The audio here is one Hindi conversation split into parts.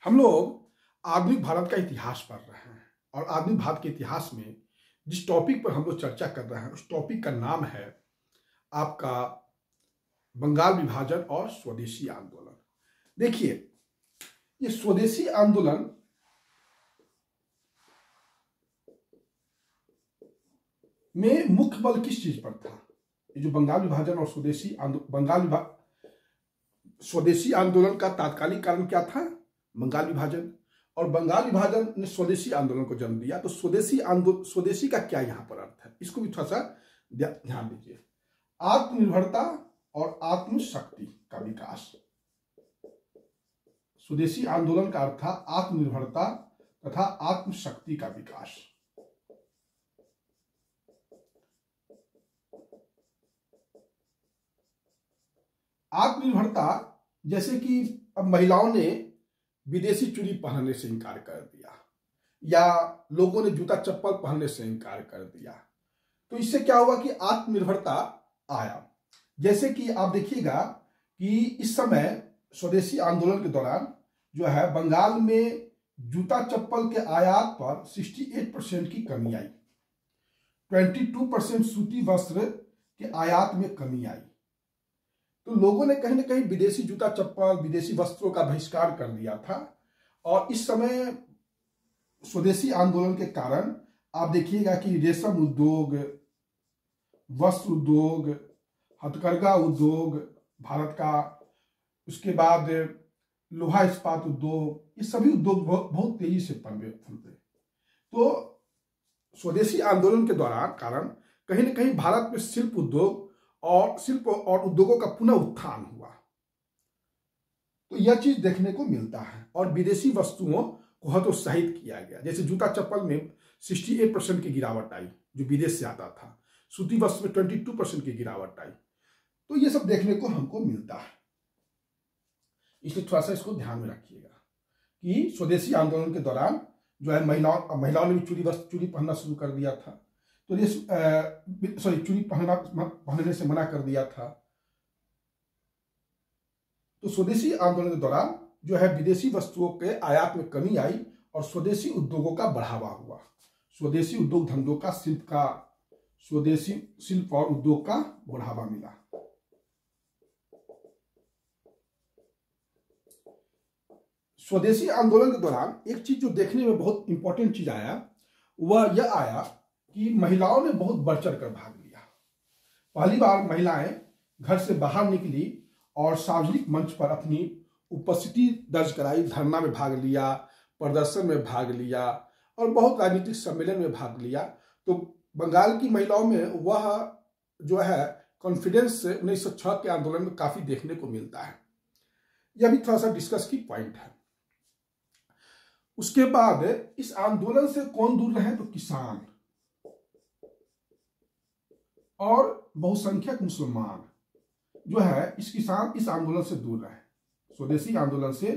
हम लोग आधुनिक भारत का इतिहास पढ़ रहे हैं और आधुनिक भारत के इतिहास में जिस टॉपिक पर हम लोग चर्चा कर रहे हैं उस टॉपिक का नाम है आपका बंगाल विभाजन और स्वदेशी आंदोलन। देखिए, ये स्वदेशी आंदोलन में मुख्य बल किस चीज पर था? ये जो बंगाल विभाजन और स्वदेशी आंदोलन का तात्कालिक कारण क्या था? बंगाल विभाजन। और बंगाल विभाजन ने स्वदेशी आंदोलन को जन्म दिया। तो स्वदेशी का क्या यहां पर अर्थ है, इसको भी थोड़ा सा ध्यान दीजिए। आत्मनिर्भरता और आत्मशक्ति का विकास। स्वदेशी आंदोलन का अर्थ था आत्मनिर्भरता तथा आत्मशक्ति का विकास। आत्मनिर्भरता, जैसे कि अब महिलाओं ने विदेशी चूड़ी पहनने से इनकार कर दिया या लोगों ने जूता चप्पल पहनने से इनकार कर दिया, तो इससे क्या हुआ कि आत्मनिर्भरता आया। जैसे कि आप देखिएगा कि इस समय स्वदेशी आंदोलन के दौरान जो है बंगाल में जूता चप्पल के आयात पर 68% की कमी आई, 22% सूती वस्त्र के आयात में कमी आई। तो लोगों ने कहीं ना कहीं विदेशी जूता चप्पल, विदेशी वस्त्रों का बहिष्कार कर दिया था। और इस समय स्वदेशी आंदोलन के कारण आप देखिएगा कि रेशम उद्योग, वस्त्र उद्योग, हथकरघा उद्योग भारत का, उसके बाद लोहा इस्पात उद्योग, ये सभी उद्योग बहुत तेजी से पनपे। तो स्वदेशी आंदोलन के दौरान कारण कहीं ना कहीं भारत में शिल्प और उद्योगों का पुनः उत्थान हुआ। तो यह चीज देखने को मिलता है। और विदेशी वस्तुओं को हतोत्साहित किया गया। जैसे जूता चप्पल में 68% की गिरावट आई जो विदेश से आता था, सूती वस्त्र में 22% की गिरावट आई। तो ये सब देखने को हमको मिलता है, इसलिए थोड़ा सा इसको ध्यान में रखिएगा कि स्वदेशी आंदोलन के दौरान जो है महिलाओं ने भी चूड़ी पहनना शुरू कर दिया था। तो चूड़ी पहनने से मना कर दिया था। तो स्वदेशी आंदोलन के दौरान जो है विदेशी वस्तुओं के आयात में कमी आई और स्वदेशी उद्योगों का बढ़ावा हुआ। स्वदेशी उद्योग धंधों का स्वदेशी शिल्प और उद्योग का बढ़ावा मिला। स्वदेशी आंदोलन के दौरान एक चीज जो देखने में बहुत इंपॉर्टेंट चीज आया, वह यह आया कि महिलाओं ने बहुत बढ़ चढ़ कर भाग लिया। पहली बार महिलाएं घर से बाहर निकली और सार्वजनिक मंच पर अपनी उपस्थिति दर्ज कराई, धरना में भाग लिया, प्रदर्शन में भाग लिया और बहुत राजनीतिक सम्मेलन में भाग लिया। तो बंगाल की महिलाओं में वह जो है कॉन्फिडेंस 1906 के आंदोलन में काफी देखने को मिलता है। यह भी थोड़ा सा डिस्कस की पॉइंट है। उसके बाद इस आंदोलन से कौन दूर रहे? तो किसान और बहुसंख्यक मुसलमान जो है इस आंदोलन से दूर रहे। स्वदेशी आंदोलन से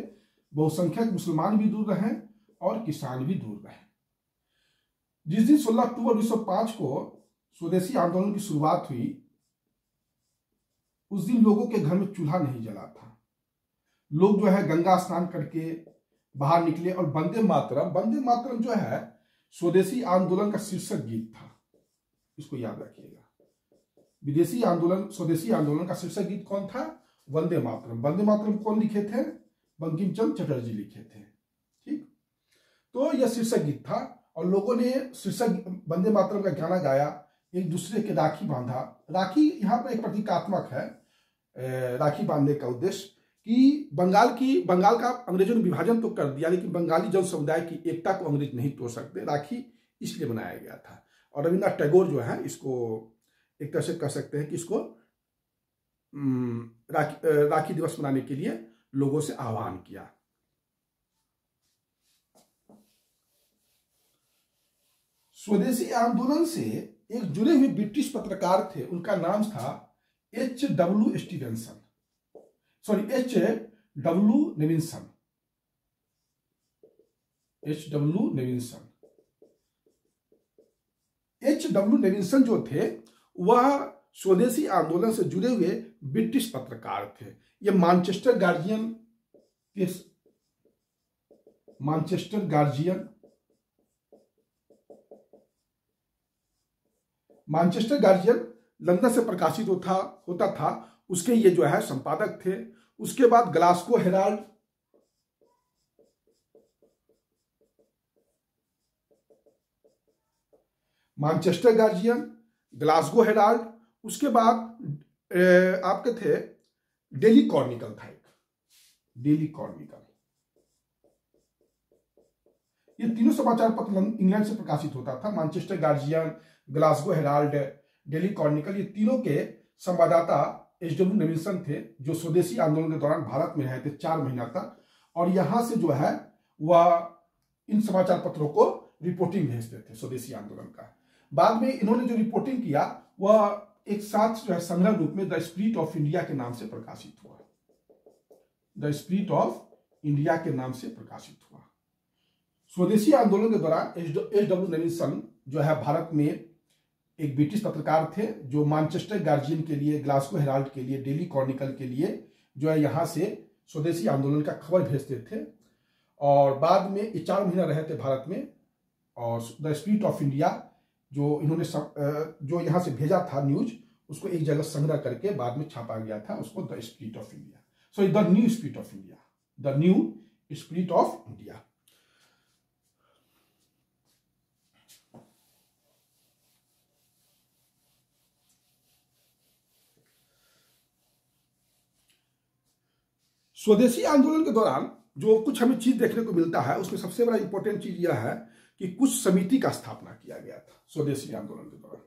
बहुसंख्यक मुसलमान भी दूर रहे और किसान भी दूर रहे। जिस दिन 16 अक्टूबर 1905 को स्वदेशी आंदोलन की शुरुआत हुई, उस दिन लोगों के घर में चूल्हा नहीं जला था। लोग जो है गंगा स्नान करके बाहर निकले और वंदे मातरम जो है स्वदेशी आंदोलन का शीर्षक गीत था। इसको याद रखिएगा। स्वदेशी आंदोलन का शीर्षक गीत कौन था? वंदे मातरम। वंदे मातरम कौन लिखे थे? बंकिम चंद्र चटर्जी लिखे थे। ठीक, तो यह शीर्षक गीत था और लोगों ने शीर्षक वंदे मातरम का गाना गाया, एक दूसरे के राखी बांधा। राखी यहाँ पर एक प्रतीकात्मक है। राखी बांधने का उद्देश्य कि बंगाल का अंग्रेजों ने विभाजन तो कर दिया, लेकिन बंगाली जन समुदाय की एकता को अंग्रेज नहीं तोड़ सकते। राखी इसलिए बनाया गया था। और रविन्द्रनाथ टैगोर जो है इसको एक तरह से कह सकते हैं कि इसको राखी दिवस मनाने के लिए लोगों से आह्वान किया। स्वदेशी आंदोलन से एक जुड़े हुए ब्रिटिश पत्रकार थे, उनका नाम था H.W. नेविन्सन जो थे वह स्वदेशी आंदोलन से जुड़े हुए ब्रिटिश पत्रकार थे। ये मैनचेस्टर गार्जियन के Manchester guardian, Manchester guardian London से प्रकाशित होता था, उसके ये जो है संपादक थे। उसके बाद Glasgow Herald, Manchester guardian, Glasgow Herald, उसके बाद आपके थे डेली क्रॉनिकल था एक, डेली क्रॉनिकल। ये तीनों समाचार पत्र इंग्लैंड से प्रकाशित होता था। Manchester guardian, Glasgow Herald, daily Chronicle, ये तीनों के संवाददाता एच.डब्ल्यू. नेविल्सन थे, जो स्वदेशी आंदोलन के दौरान भारत में रहे थे 4 महीना तक, और यहां से जो है वह इन समाचार पत्रों को रिपोर्टिंग भेजते थे स्वदेशी आंदोलन का। बाद में इन्होंने जो रिपोर्टिंग किया वह एक साथ जो है संग्रह रूप में द स्पिरिट ऑफ इंडिया के नाम से प्रकाशित हुआ, द स्पिरिट ऑफ इंडिया के नाम से प्रकाशित हुआ। स्वदेशी आंदोलन के दौरान एच.डब्ल्यू. नेविल्सन जो है भारत में एक ब्रिटिश पत्रकार थे, जो मैनचेस्टर गार्जियन के लिए, ग्लासगो हेराल्ड के लिए, डेली क्रॉनिकल के लिए जो है यहाँ से स्वदेशी आंदोलन का खबर भेजते थे। और बाद में ये 4 महीना रहे थे भारत में, और द स्पिरिट ऑफ इंडिया जो इन्होंने जो यहाँ से भेजा था न्यूज, उसको एक जगह संग्रह करके बाद में छापा गया था, उसको the spirit of India, so the new spirit of India, the new spirit of India. स्वदेशी आंदोलन के दौरान जो कुछ हमें चीज देखने को मिलता है, उसमें सबसे बड़ा इंपॉर्टेंट चीज यह है कि कुछ समिति का स्थापना किया गया था स्वदेशी आंदोलन के दौरान,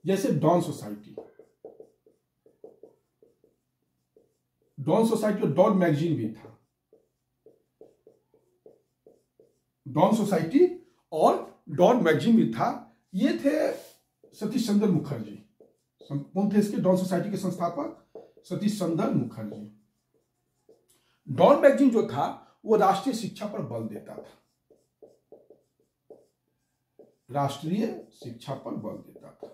जैसे डॉन सोसाइटी, और डॉन मैगजीन भी था। डॉन सोसाइटी और डॉन मैगजीन भी था। ये थे सतीश चंद्र मुखर्जी। कौन थे इसके डॉन सोसाइटी के संस्थापक? सतीश चंद्र मुखर्जी। डॉन मैगजीन जो था वो राष्ट्रीय शिक्षा पर बल देता था, राष्ट्रीय शिक्षा पर बल देता था।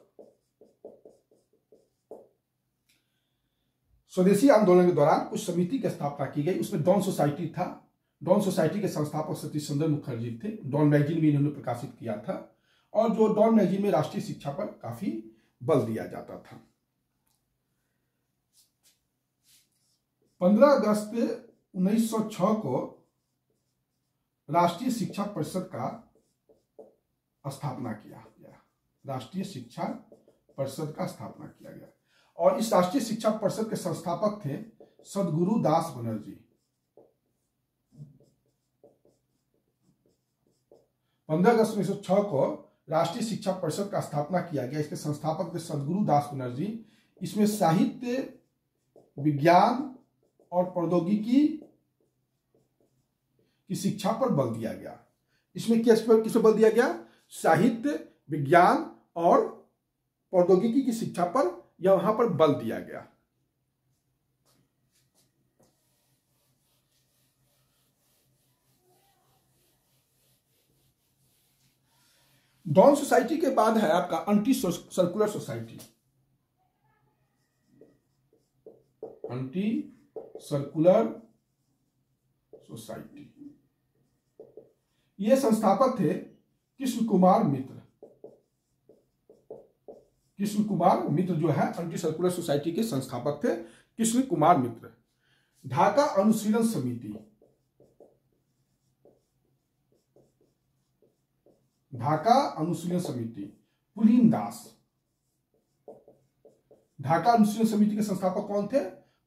स्वदेशी आंदोलन के दौरान कुछ समिति की स्थापना की गई, उसमें डॉन सोसाइटी था। डॉन सोसाइटी के संस्थापक सतीश चंद्र मुखर्जी थे। डॉन मैगजीन भी इन्होंने प्रकाशित किया था, और जो डॉन मैगजीन में राष्ट्रीय शिक्षा पर काफी बल दिया जाता था। 15 अगस्त 1906 को राष्ट्रीय शिक्षा परिषद का स्थापना किया गया, राष्ट्रीय शिक्षा परिषद का स्थापना किया गया, और इस राष्ट्रीय शिक्षा परिषद के संस्थापक थे सदगुरु दास बनर्जी। 15 अगस्त 1906 को राष्ट्रीय शिक्षा परिषद का स्थापना किया गया। इसके संस्थापक थे सदगुरु दास बनर्जी। इसमें साहित्य, विज्ञान और प्रौद्योगिकी की शिक्षा पर बल दिया गया। इसमें किस पर बल दिया गया? साहित्य, विज्ञान और प्रौद्योगिकी की शिक्षा पर यहां पर बल दिया गया। डॉन सोसाइटी के बाद है आपका anti circular society. Anti circular society, ये संस्थापक थे कृष्ण कुमार मित्र। कृष्ण कुमार मित्र जो है एंटी सर्कुलर सोसाइटी के संस्थापक थे, कृष्ण कुमार मित्र। ढाका अनुशीलन समिति, ढाका अनुशीलन समिति, पुलिन दास। ढाका अनुशीलन समिति के संस्थापक कौन थे?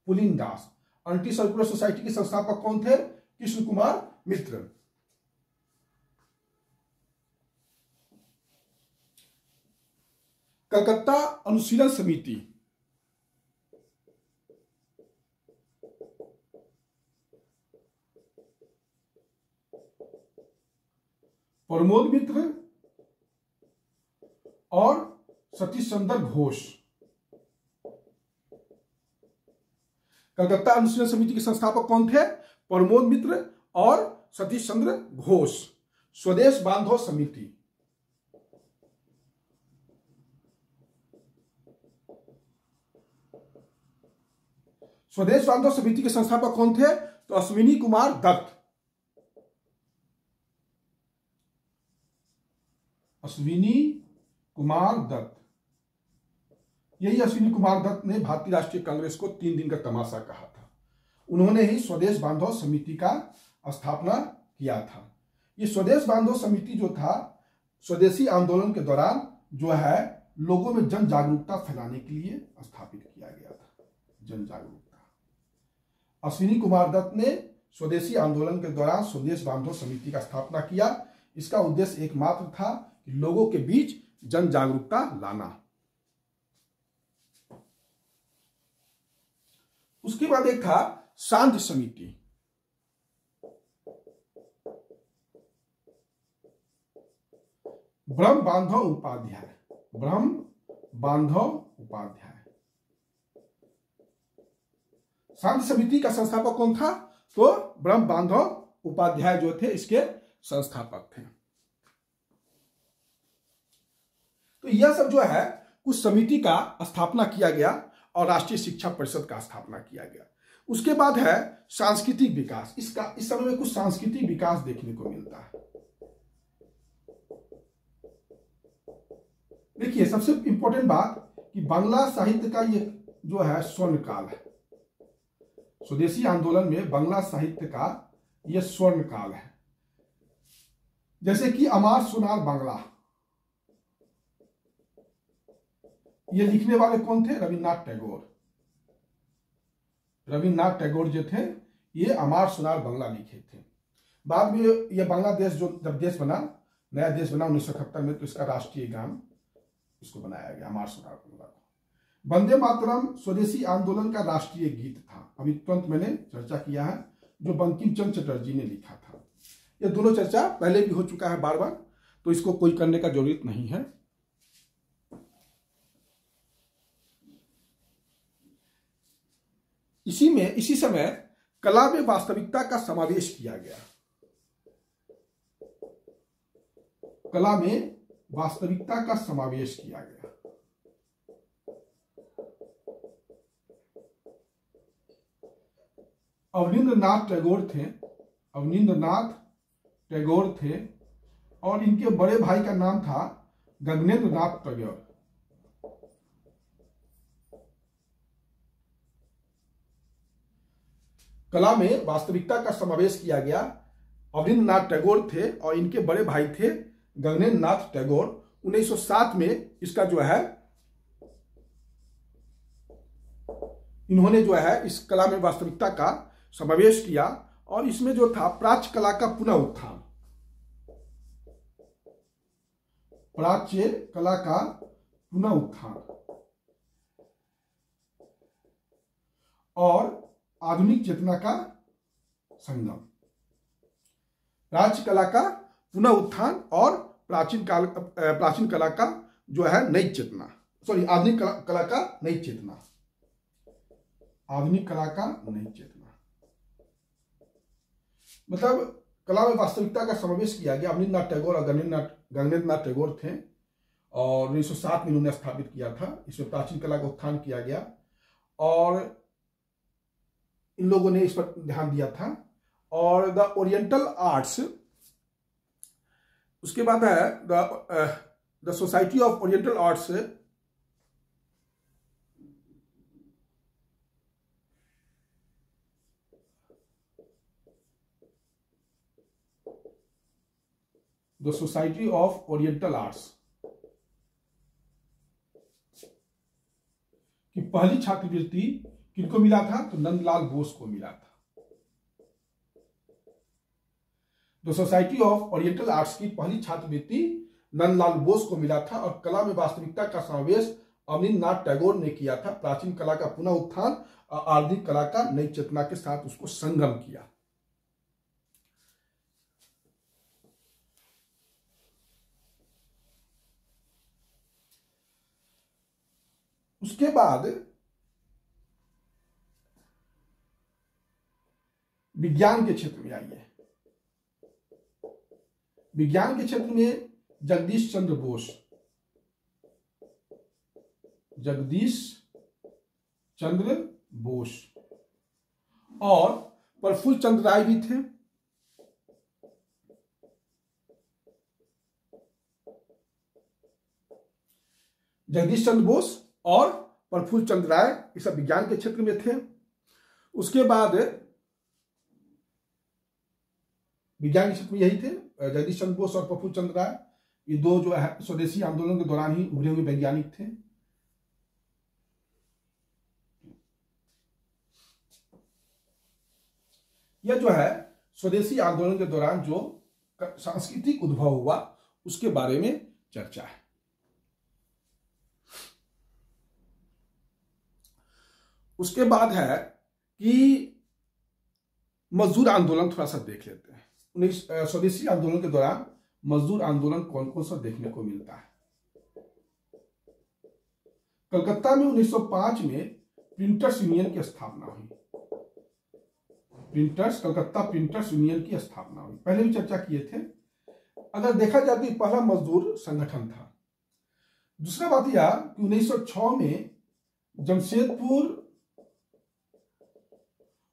पुलिन दास। एंटी सर्कुलर सोसाइटी के संस्थापक कौन थे? कृष्ण कुमार मित्र। कलकत्ता अनुशीलन समिति, प्रमोद मित्र और सतीश चंद्र घोष। कलकत्ता अनुशीलन समिति के संस्थापक कौन थे? प्रमोद मित्र और सतीश चंद्र घोष। स्वदेश बांधो समिति, स्वदेश बांधव समिति के संस्थापक कौन थे? तो अश्विनी कुमार दत्त। अश्विनी कुमार दत्त, यही अश्विनी कुमार दत्त ने भारतीय राष्ट्रीय कांग्रेस को 3 दिन का तमाशा कहा था। उन्होंने ही स्वदेश बांधव समिति का स्थापना किया था। ये स्वदेश बांधव समिति जो था, स्वदेशी आंदोलन के दौरान जो है लोगों में जन जागरूकता फैलाने के लिए स्थापित किया गया था। जन जागरूकता। अश्विनी कुमार दत्त ने स्वदेशी आंदोलन के दौरान स्वदेश बांधव समिति का स्थापना किया। इसका उद्देश्य एकमात्र था कि लोगों के बीच जन जागरूकता लाना। उसके बाद एक था शांति समिति। ब्रह्म बांधव उपाध्याय, ब्रह्म बांधव उपाध्याय। शांति समिति का संस्थापक कौन था? तो ब्रह्म बांधव उपाध्याय जो थे इसके संस्थापक थे। तो यह सब जो है कुछ समिति का स्थापना किया गया और राष्ट्रीय शिक्षा परिषद का स्थापना किया गया। उसके बाद है सांस्कृतिक विकास। इस समय में कुछ सांस्कृतिक विकास देखने को मिलता है। देखिए, सबसे इंपॉर्टेंट बात कि बांग्ला साहित्य का ये जो है स्वर्ण काल है। स्वदेशी आंदोलन में बांग्ला साहित्य का ये स्वर्ण काल है। जैसे कि अमार सुनार बांग्ला, ये लिखने वाले कौन थे? रविन्द्रनाथ टैगोर। रविन्द्रनाथ टैगोर जो थे ये अमार सुनार बांग्ला लिखे थे। बाद में ये बांग्लादेश जो जब देश बना, नया देश बना 1971 में, तो इसका राष्ट्रीय गान इसको बनाया गया, अमार सुनार बांग्ला को। वंदे मातरम स्वदेशी आंदोलन का राष्ट्रीय गीत था। अभी तुरंत मैंने चर्चा किया है, जो बंकिम चंद्र चटर्जी ने लिखा था। ये दोनों चर्चा पहले भी हो चुका है बार बार, तो इसको कोई करने का जरूरत नहीं है। इसी समय कला में वास्तविकता का समावेश किया गया। कला में वास्तविकता का समावेश किया गया। अवनींद्रनाथ टैगोर थे, अवनींद्रनाथ टैगोर थे, और इनके बड़े भाई का नाम था गगनेंद्र नाथ टैगोर। कला में वास्तविकता का समावेश किया गया। अवनींद्रनाथ टैगोर थे और इनके बड़े भाई थे गगनेंद्र नाथ टैगोर। 1907 में इसका जो है इन्होंने जो है इस कला में वास्तविकता का समावेश किया, और इसमें जो था प्राच्य कला का पुनः उत्थान, प्राच्य कला का पुनः उत्थान और आधुनिक चेतना का संगम। प्राच्य कला का पुनः उत्थान और प्राचीन कला का जो है नई चेतना, आधुनिक कला का नई चेतना, आधुनिक कला का नई चेतना। मतलब कला में वास्तविकता का समावेश किया गया। अवनींद्रनाथ टैगोर और गगनेंद्र नाथ टैगोर थे, और 1907 में इन्होंने स्थापित किया था। इसमें प्राचीन कला का उत्थान किया गया, और इन लोगों ने इस पर ध्यान दिया था। और द ओरिएंटल आर्ट्स, उसके बाद है the society of oriental arts, the society of oriental arts की पहली छात्रवृत्ति किनको मिला था? तो नंदलाल बोस को मिला था। The society of oriental arts की पहली छात्रवृत्ति नंदलाल बोस को मिला था, और कला में वास्तविकता का समावेश अवनींद्रनाथ टैगोर ने किया था। प्राचीन कला का पुनः उत्थान और आधुनिक कला का नई चेतना के साथ उसको संगम किया। उसके बाद विज्ञान के क्षेत्र में आइए। विज्ञान के क्षेत्र में जगदीश चंद्र बोस, जगदीश चंद्र बोस और प्रफुल्ल चंद्र राय भी थे। जगदीश चंद्र बोस और प्रफुल्ल चंद्र राय ये सब विज्ञान के क्षेत्र में थे। उसके बाद विज्ञान के क्षेत्र में यही थे, जगदीश चंद्र बोस और प्रफुल्ल चंद्र राय, ये दो जो है स्वदेशी आंदोलन के दौरान ही उभरे हुए वैज्ञानिक थे। यह जो है स्वदेशी आंदोलन के दौरान जो सांस्कृतिक उद्भव हुआ उसके बारे में चर्चा है। उसके बाद है कि मजदूर आंदोलन थोड़ा सा देख लेते हैं। स्वदेशी आंदोलन के दौरान मजदूर आंदोलन कौन कौन सा देखने को मिलता है। कलकत्ता में 1905 में प्रिंटर्स यूनियन की स्थापना हुई। कलकत्ता प्रिंटर्स यूनियन की स्थापना हुई, पहले भी चर्चा किए थे। अगर देखा जाए तो पहला मजदूर संगठन था। दूसरा बात यह कि 1906 में जमशेदपुर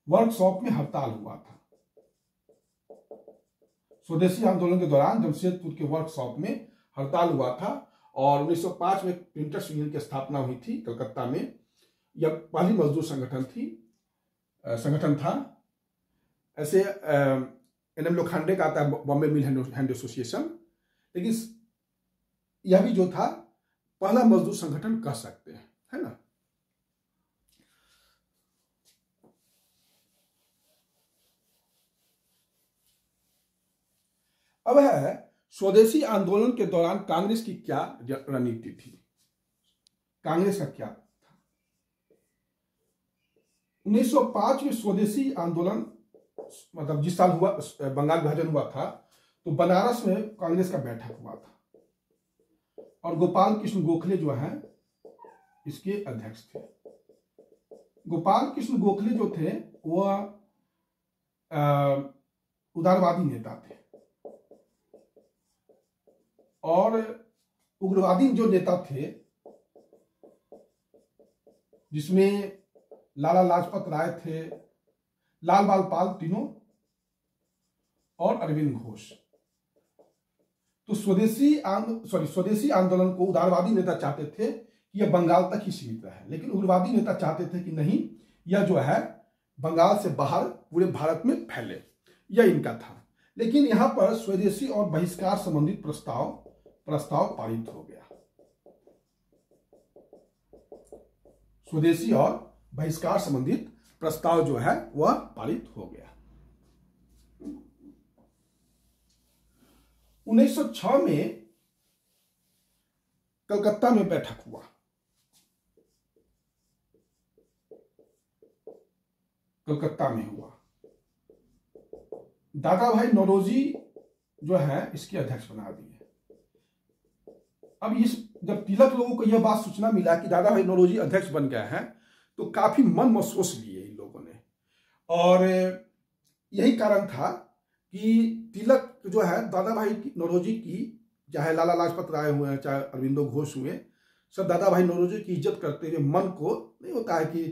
वर्कशॉप में हड़ताल हुआ था। स्वदेशी आंदोलन के दौरान जमशेदपुर के वर्कशॉप में हड़ताल हुआ था और 1905 में प्रिंटर्स यूनियन की स्थापना हुई थी कलकत्ता में। यह पहली मजदूर संगठन था। ऐसे एनएम लोखंडे का आता है बॉम्बे मिल हैंड एसोसिएशन, लेकिन यह भी जो था पहला मजदूर संगठन कह सकते हैं, है ना। अब है स्वदेशी आंदोलन के दौरान कांग्रेस की क्या रणनीति थी। कांग्रेस का क्या था। 1905 में स्वदेशी आंदोलन मतलब जिस साल हुआ बंगाल विभाजन हुआ था तो बनारस में कांग्रेस का बैठक हुआ था और गोपाल कृष्ण गोखले जो है इसके अध्यक्ष थे। गोपाल कृष्ण गोखले जो थे वह उदारवादी नेता थे और उग्रवादी जो नेता थे जिसमें लाला लाजपत राय थे, लाल बाल पाल तीनों और अरविंद घोष। तो स्वदेशी आंदोलन को उदारवादी नेता चाहते थे कि यह बंगाल तक ही सीमित रहे, लेकिन उग्रवादी नेता चाहते थे कि नहीं, यह जो है बंगाल से बाहर पूरे भारत में फैले। यह इनका था। लेकिन यहां पर स्वदेशी और बहिष्कार संबंधित प्रस्ताव पारित हो गया। स्वदेशी और बहिष्कार संबंधित प्रस्ताव जो है वह पारित हो गया। 1906 में कलकत्ता में बैठक हुआ। कलकत्ता में हुआ। दादा भाई नौरोजी जो है इसके अध्यक्ष बना दिए। अब जब तिलक लोगों को यह बात सूचना मिला कि दादा भाई नौरोजी अध्यक्ष बन गया है तो काफी मन महसूस लिए इन लोगों ने, और यही कारण था कि तिलक जो है दादा भाई नौरोजी की, चाहे लाला लाजपत राय हुए चाहे अरविंदो घोष हुए, सब दादा भाई नौरोजी की इज्जत करते हुए मन को नहीं होता है कि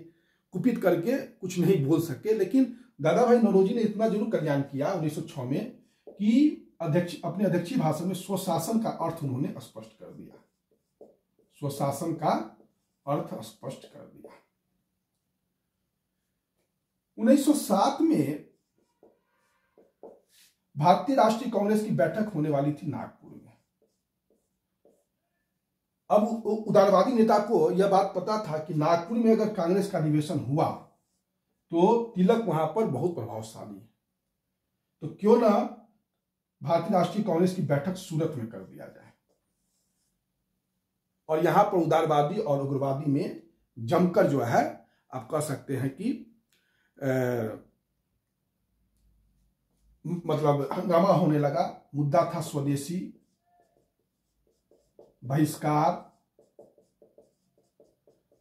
कुपित करके कुछ नहीं बोल सके, लेकिन दादा भाई नौरोजी ने इतना जरूर कल्याण किया 1906 में कि अपने अध्यक्षीय भाषण में स्वशासन का अर्थ उन्होंने स्पष्ट कर दिया। स्वशासन का अर्थ स्पष्ट कर दिया। 1907 में भारतीय राष्ट्रीय कांग्रेस की बैठक होने वाली थी नागपुर में। अब उदारवादी नेता को यह बात पता था कि नागपुर में अगर कांग्रेस का अधिवेशन हुआ तो तिलक वहां पर बहुत प्रभावशाली है, तो क्यों ना भारतीय राष्ट्रीय कांग्रेस की बैठक सूरत में कर दिया जाए। और यहां पर उदारवादी और उग्रवादी में जमकर जो है आप कह सकते हैं कि मतलब हंगामा होने लगा। मुद्दा था स्वदेशी, बहिष्कार,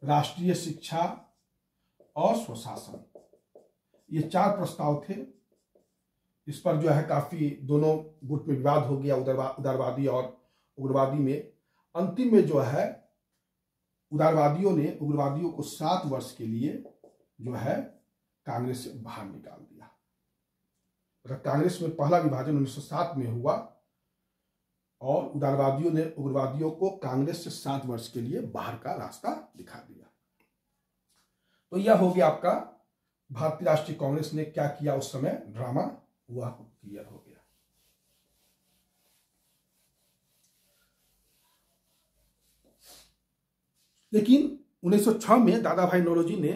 राष्ट्रीय शिक्षा और स्वशासन, ये 4 प्रस्ताव थे। इस पर जो है काफी दोनों गुट में विवाद हो गया, उदारवादी और उग्रवादी में। अंतिम में जो है उदारवादियों ने उग्रवादियों को 7 वर्ष के लिए जो है कांग्रेस से बाहर निकाल दिया। कांग्रेस में पहला विभाजन 1907 में हुआ और उदारवादियों ने उग्रवादियों को कांग्रेस से 7 वर्ष के लिए बाहर का रास्ता दिखा दिया। तो यह हो गया आपका भारतीय राष्ट्रीय कांग्रेस ने क्या किया उस समय, ड्रामा, वह क्लियर हो गया। लेकिन 1906 में दादा भाई नौरोजी ने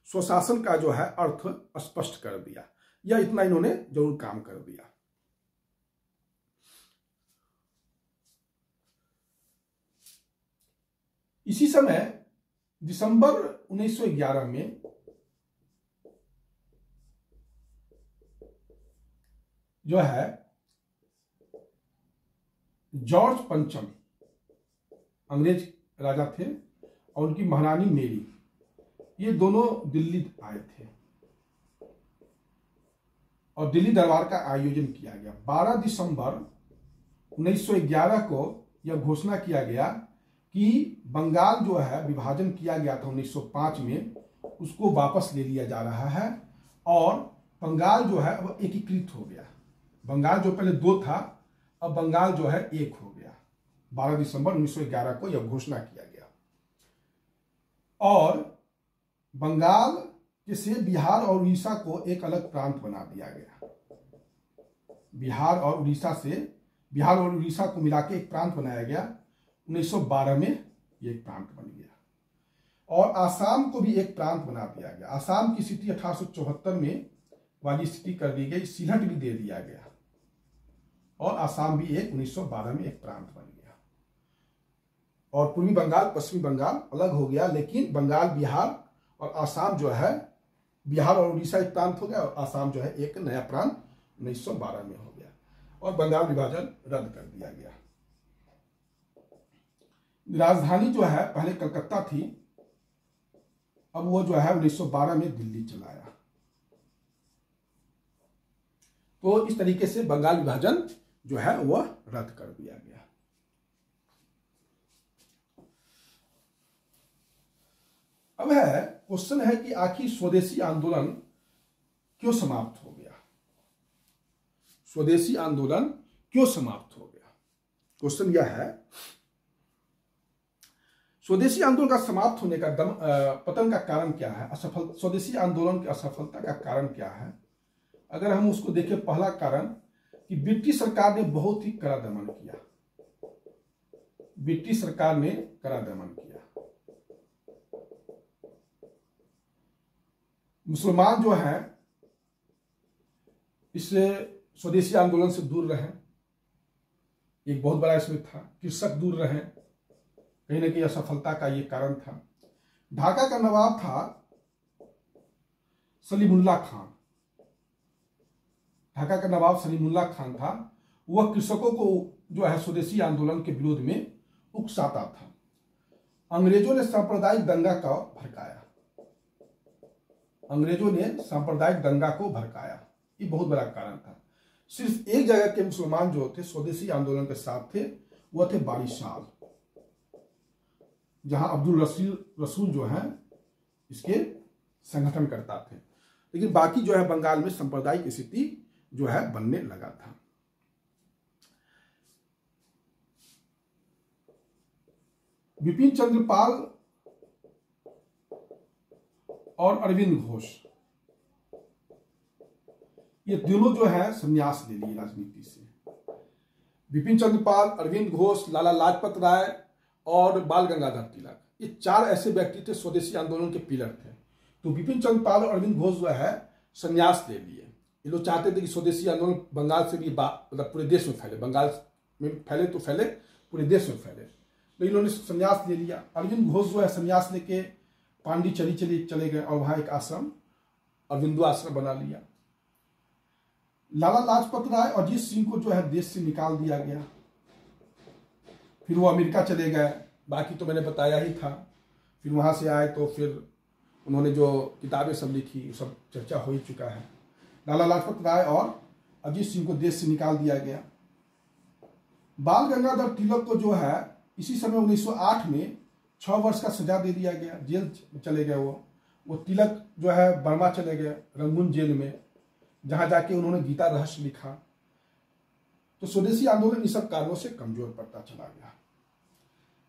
स्वशासन का जो है अर्थ स्पष्ट कर दिया। यह इतना इन्होंने जरूर काम कर दिया। इसी समय दिसंबर 1911 में जो है जॉर्ज पंचम अंग्रेज राजा थे और उनकी महारानी मेरी, ये दोनों दिल्ली आए थे और दिल्ली दरबार का आयोजन किया गया। 12 दिसंबर 1911 को यह घोषणा किया गया कि बंगाल जो है विभाजन किया गया था 1905 में, उसको वापस ले लिया जा रहा है और बंगाल जो है वो एकीकृत हो गया। बंगाल जो पहले 2 था, अब बंगाल जो है 1 हो गया। 12 दिसंबर 1911 को यह घोषणा किया गया और बंगाल से बिहार और उड़ीसा को एक अलग प्रांत बना दिया गया। बिहार और उड़ीसा को मिला के एक प्रांत बनाया गया। 1912 में ये एक प्रांत बन गया और आसाम को भी एक प्रांत बना दिया गया। आसाम की स्थिति 1874 में वाली स्थिति कर दी गई, सिलहट भी दे दिया गया और आसाम भी 1912 में एक प्रांत बन गया और पूर्वी बंगाल पश्चिमी बंगाल अलग हो गया। लेकिन बंगाल, बिहार और आसाम जो है, बिहार और उड़ीसा एक प्रांत हो गया और आसाम जो है एक नया प्रांत 1912 में हो गया और बंगाल विभाजन रद्द कर दिया गया। राजधानी जो है पहले कलकत्ता थी, अब वो जो है 1912 में दिल्ली चला आया। तो इस तरीके से बंगाल विभाजन जो है वह रद्द कर दिया गया। अब है क्वेश्चन है कि आखिर स्वदेशी आंदोलन क्यों समाप्त हो गया? स्वदेशी आंदोलन क्यों समाप्त हो गया? क्वेश्चन यह है, स्वदेशी आंदोलन का समाप्त होने का पतन का कारण क्या है? स्वदेशी आंदोलन की असफलता का कारण क्या है? अगर हम उसको देखें, पहला कारण कि ब्रिटिश सरकार ने बहुत ही कड़ा दमन किया। ब्रिटिश सरकार ने कड़ा दमन किया। मुसलमान जो हैं इस स्वदेशी आंदोलन से दूर रहे, एक बहुत बड़ा इसमें था। कृषक दूर रहे, कहीं ना कहीं असफलता का ये कारण था। ढाका का नवाब था सलीमुल्लाह खान। ढाका का नवाब सलीमुल्लाह खान था। वह कृषकों को जो है स्वदेशी आंदोलन के विरोध में उकसाता था। अंग्रेजों ने सांप्रदायिक दंगा का भड़काया। अंग्रेजों ने सांप्रदायिक दंगा को भड़काया, ये बहुत बड़ा कारण था। सिर्फ एक जगह के मुसलमान जो थे स्वदेशी आंदोलन के साथ थे, वह थे बारिशाल, जहां अब्दुल रसूल जो हैं इसके संगठन करता थे। लेकिन बाकी जो है बंगाल में सांप्रदायिक स्थिति जो है बनने लगा था। विपिन चंद्र पाल और अरविंद घोष, ये दोनों जो है संन्यास ले लिए राजनीति से। विपिन चंद्र पाल, अरविंद घोष, लाला लाजपत राय और बाल गंगाधर तिलक, ये 4 ऐसे व्यक्ति थे स्वदेशी आंदोलन के पिलर थे। तो विपिन चंद्र पाल और अरविंद घोष जो है संन्यास ले लिए। ये लोग चाहते थे कि स्वदेशी आंदोलन बंगाल से भी मतलब पूरे देश में फैले, बंगाल में फैले तो फैले, पूरे देश में फैले। तो इन्होंने संन्यास ले लिया। अरविंद घोष जो है संन्यास लेके पांडिचेरी चले गए और वहां एक आश्रम, अरविंदो आश्रम बना लिया। लाला लाजपत राय और अजीत सिंह को जो है देश से निकाल दिया गया। फिर वो अमेरिका चले गए, बाकी तो मैंने बताया ही था। फिर वहां से आए तो फिर उन्होंने जो किताबें सब लिखी सब चर्चा हो ही चुका है। लाला लाजपत राय और अजीत सिंह को देश से निकाल दिया गया। बाल गंगाधर तिलक को जो है इसी समय 1908 में 6 वर्ष का सजा दे दिया गया, जेल चले गए वो। वो तिलक जो है बर्मा चले गए, रंगून जेल में, जहां जाके उन्होंने गीता रहस्य लिखा। तो स्वदेशी आंदोलन इन सब कारणों से कमजोर पड़ता चला गया।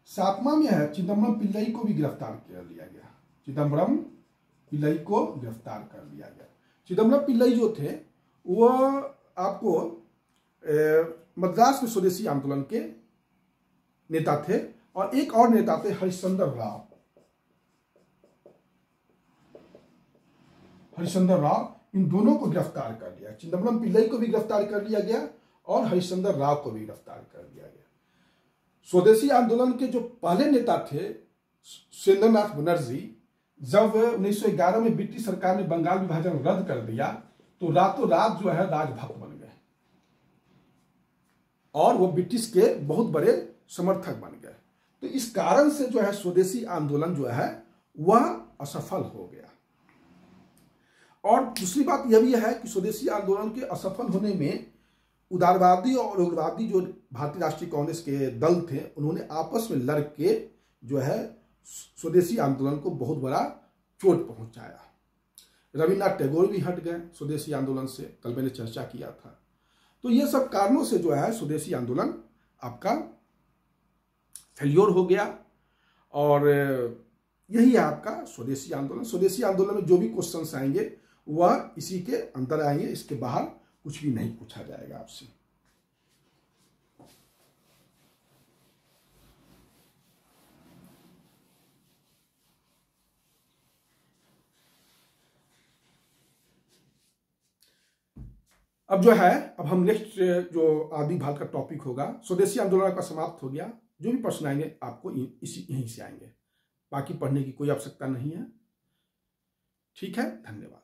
7वां में है चिदम्बरम पिल्लई को भी गिरफ्तार कर लिया गया। चिदम्बरम पिल्लई को गिरफ्तार कर लिया गया। चिदम्बरम पिल्लई जो थे वो आपको मद्रास में स्वदेशी आंदोलन के नेता थे, और एक और नेता थे हरिश्चंद्र राव। हरिश्चंद्र राव, इन दोनों को गिरफ्तार कर लिया। चिदम्बरम पिल्लई को भी गिरफ्तार कर लिया गया और हरिश्चंद्र राव को भी गिरफ्तार कर लिया गया। स्वदेशी आंदोलन के जो पहले नेता थे सुरेंद्रनाथ बनर्जी, जब 1911 में ब्रिटिश सरकार ने बंगाल विभाजन रद्द कर दिया तो रातों रात जो है राजभक्त बन गए और वो ब्रिटिश के बहुत बड़े समर्थक बन गए। तो इस कारण से जो है स्वदेशी आंदोलन जो है वह असफल हो गया। और दूसरी बात यह भी है कि स्वदेशी आंदोलन के असफल होने में उदारवादी और उग्रवादी जो भारतीय राष्ट्रीय कांग्रेस के दल थे, उन्होंने आपस में लड़ के जो है स्वदेशी आंदोलन को बहुत बड़ा चोट पहुंचाया। रविन्द्रनाथ टैगोर भी हट गए स्वदेशी आंदोलन से, कल मैंने चर्चा किया था। तो ये सब कारणों से जो है स्वदेशी आंदोलन आपका फेल्योर हो गया। और यही है आपका स्वदेशी आंदोलन। स्वदेशी आंदोलन में जो भी क्वेश्चंस आएंगे वह इसी के अंदर आएंगे, इसके बाहर कुछ भी नहीं पूछा जाएगा आपसे। अब जो है, अब हम नेक्स्ट जो आदि भाग का टॉपिक होगा, स्वदेशी आंदोलन का समाप्त हो गया। जो भी प्रश्न आएंगे आपको यहीं से आएंगे, बाकी पढ़ने की कोई आवश्यकता नहीं है। ठीक है, धन्यवाद।